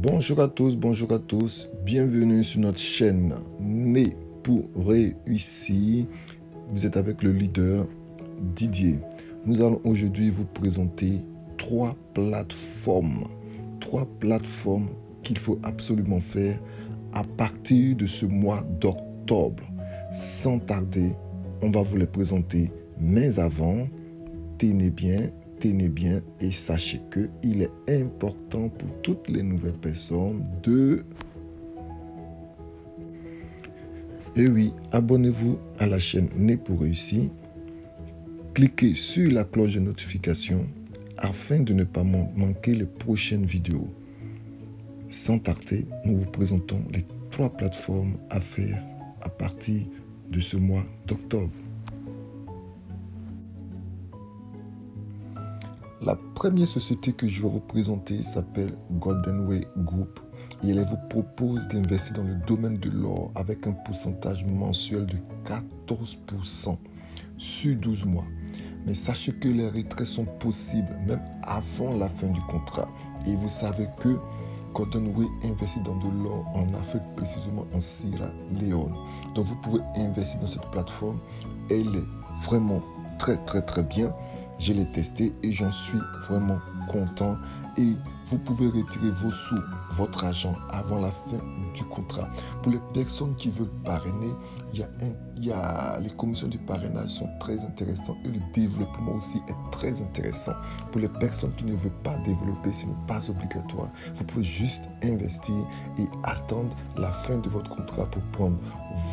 Bonjour à tous, bienvenue sur notre chaîne Né pour réussir. Vous êtes avec le leader Didier. Nous allons aujourd'hui vous présenter trois plateformes qu'il faut absolument faire à partir de ce mois d'octobre. Sans tarder, on va vous les présenter, mais avant, tenez bien et sachez qu'il est important pour toutes les nouvelles personnes abonnez-vous à la chaîne Né pour réussir. Cliquez sur la cloche de notification afin de ne pas manquer les prochaines vidéos. Sans tarder, nous vous présentons les trois plateformes à faire à partir de ce mois d'octobre. La première société que je vais vous présenter s'appelle Golden Way Group et elle vous propose d'investir dans le domaine de l'or avec un pourcentage mensuel de 14% sur 12 mois. Mais sachez que les retraits sont possibles même avant la fin du contrat. Et vous savez que Golden Way investit dans de l'or en Afrique, précisément en Sierra Leone. Donc vous pouvez investir dans cette plateforme. Elle est vraiment très bien. Je l'ai testé et j'en suis vraiment content. Et vous pouvez retirer vos sous, votre argent avant la fin du contrat. Pour les personnes qui veulent parrainer, les commissions du parrainage sont très intéressantes et le développement aussi est très intéressant. Pour les personnes qui ne veulent pas développer, ce n'est pas obligatoire. Vous pouvez juste investir et attendre la fin de votre contrat pour prendre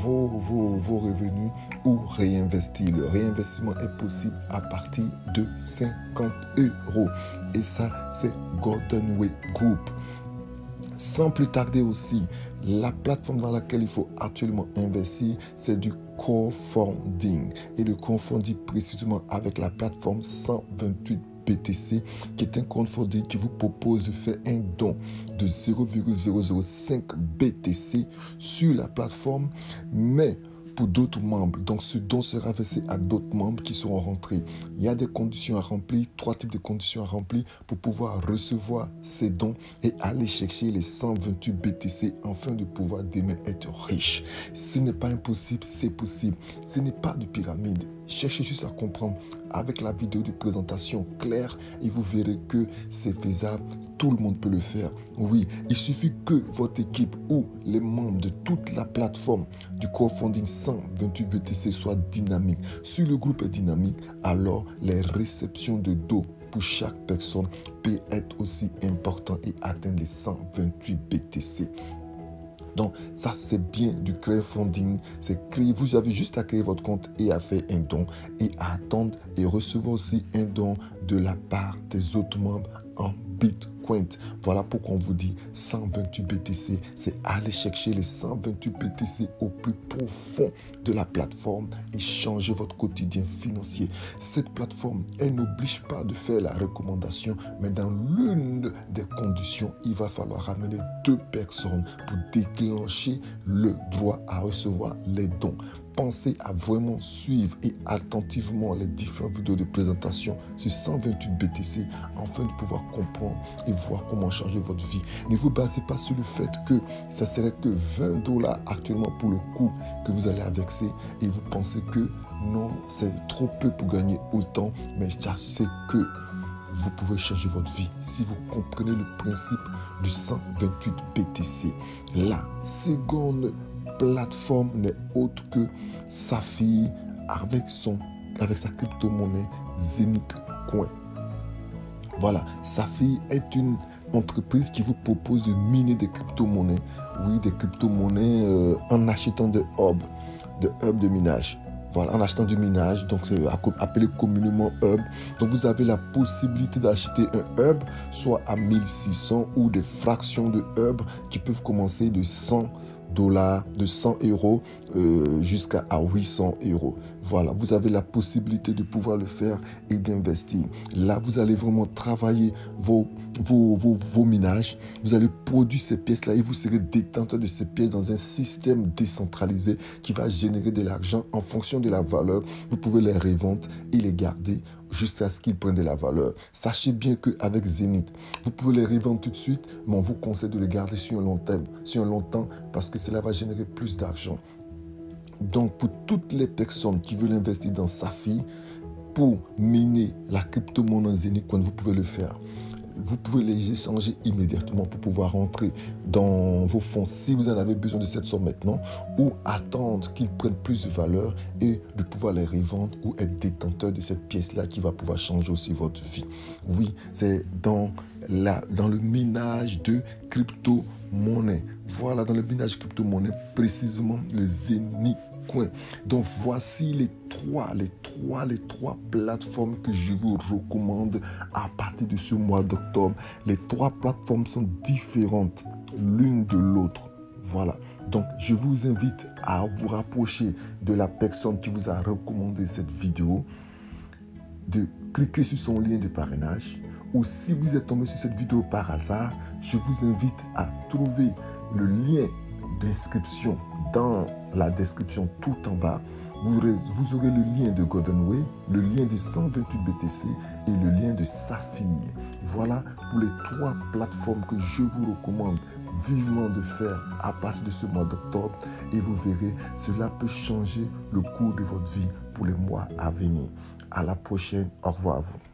vos revenus ou réinvestir. Le réinvestissement est possible à partir de 50 €. Et ça, c'est Golden Way Group. Sans plus tarder aussi, la plateforme dans laquelle il faut actuellement investir, c'est du crowdfunding. Et le crowdfunding précisément avec la plateforme 128 BTC, qui est un crowdfunding qui vous propose de faire un don de 0,005 BTC sur la plateforme, mais pour d'autres membres. Donc ce don sera versé à d'autres membres qui seront rentrés. Il y a des conditions à remplir, 3 types de conditions à remplir pour pouvoir recevoir ces dons et aller chercher les 128 BTC afin de pouvoir demain être riche. Ce n'est pas impossible, c'est possible. Ce n'est pas de pyramide. Cherchez juste à comprendre avec la vidéo de présentation claire et vous verrez que c'est faisable. Tout le monde peut le faire. Oui, il suffit que votre équipe ou les membres de toute la plateforme du crowdfunding 128 BTC soient dynamiques. Si le groupe est dynamique, alors les réceptions de dons pour chaque personne peut être aussi important et atteindre les 128 BTC. Donc ça c'est bien du crowdfunding, vous avez juste à créer votre compte et à faire un don et à attendre et recevoir aussi un don de la part des autres membres en Bitcoin. Voilà pourquoi on vous dit 128 BTC, c'est aller chercher les 128 BTC au plus profond de la plateforme et changer votre quotidien financier. Cette plateforme, elle n'oblige pas de faire la recommandation, mais dans l'une des conditions, il va falloir ramener 2 personnes pour déclencher le droit à recevoir les dons. Pensez à vraiment suivre et attentivement les différentes vidéos de présentation sur 128 BTC afin de pouvoir comprendre et voir comment changer votre vie. Ne vous basez pas sur le fait que ça serait que 20 $ actuellement pour le coût que vous allez verser et vous pensez que non, c'est trop peu pour gagner autant, mais ça c'est que vous pouvez changer votre vie si vous comprenez le principe du 128 BTC. La seconde plateforme n'est autre que Saphir avec sa crypto-monnaie Zenith Coin. Voilà, Saphir est une entreprise qui vous propose de miner des crypto-monnaies. Oui, des crypto-monnaies en achetant des hubs de minage. Voilà, en achetant du minage, donc c'est appelé communément hub. Donc vous avez la possibilité d'acheter un hub soit à 1600 ou des fractions de hub qui peuvent commencer de 100 €, de 100 € jusqu'à 800 €. Voilà, vous avez la possibilité de pouvoir le faire et d'investir. Là, vous allez vraiment travailler vos minages. Vous allez produire ces pièces-là et vous serez détenteur de ces pièces dans un système décentralisé qui va générer de l'argent en fonction de la valeur. Vous pouvez les revendre et les garder jusqu'à ce qu'ils prennent de la valeur. Sachez bien qu'avec Zenith, vous pouvez les revendre tout de suite, mais on vous conseille de les garder sur un long temps parce que cela va générer plus d'argent. Donc, pour toutes les personnes qui veulent investir dans Safi, pour miner la crypto-monnaie Zenith Coin, vous pouvez le faire. Vous pouvez les échanger immédiatement pour pouvoir rentrer dans vos fonds si vous en avez besoin de cette somme maintenant, ou attendre qu'ils prennent plus de valeur et de pouvoir les revendre ou être détenteur de cette pièce-là qui va pouvoir changer aussi votre vie. Oui, c'est dans le minage de crypto-monnaie. Voilà, dans le minage crypto-monnaie, précisément le Zenith Coin. Donc voici les trois plateformes que je vous recommande à partir de ce mois d'octobre. Les trois plateformes sont différentes l'une de l'autre. Voilà, donc je vous invite à vous rapprocher de la personne qui vous a recommandé cette vidéo, de cliquer sur son lien de parrainage, ou si vous êtes tombé sur cette vidéo par hasard, je vous invite à trouver le lien d'inscription dans la description tout en bas. Vous aurez le lien de GoldenWay, le lien de 128 BTC et le lien de Safi. Voilà pour les trois plateformes que je vous recommande vivement de faire à partir de ce mois d'octobre. Et vous verrez, cela peut changer le cours de votre vie pour les mois à venir. À la prochaine. Au revoir à vous.